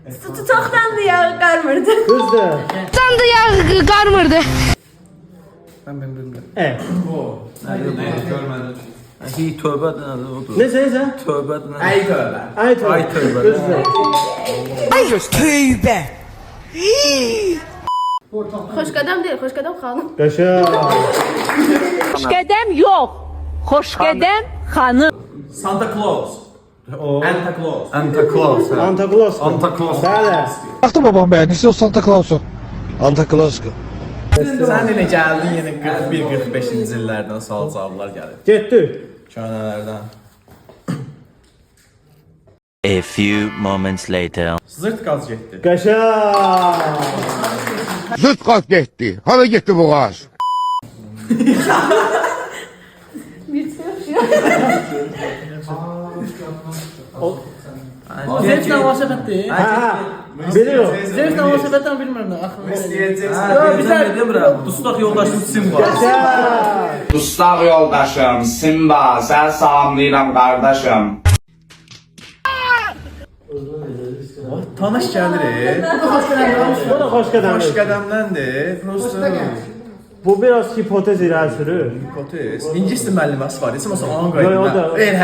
Çoxdandır yağı qarmırdı. Qızdır. Candı yağ qarmırdı. Ben bilmirəm. Görmədim. Hi tövbədir nədir odur. Ne sen? Tövbədir nədir? Ey tövbə. Ay tövbe. Ay tövbe. Qızdır. Xoşqədəm deyil, xoşqədəm xanım. Qaşa. Xoşgədəm yox. Xoşgədəm xanım. Santa Claus. O. Santa Claus. Santa Claus. Santa Claus. Santa Claus. Bəli. Baktı babam beğendiyse o Santa Claus'u. Santa Claus. Sən yenə gəldin, yenə 41-45-ci illərdən sual cavablar gəlir. Getdi. Köhnələrdən. A few moments later. Zırt qaz getdi. Qaşa. Zıt kalk gitti. Hadi gitti bu gaz. Zevk navasəbətdir. Ha. Bilir o. Zevk navasəbətdən bilmirəm də. Axı. Bizə demirəm. Dustaq yoldaşım Simba. Qaşa. Dustaq yoldaşım, Simba, sən salamlayıram qardaşım. Tanış gəlir. Bu da xoş qədəmdir. Xoş qədəmdəndir. Prosto Bu biraz hipotez irəli sürür. hipotez. İngilis dili müəlliməsi var. Desə məsələn, ona Yo, o da- görə.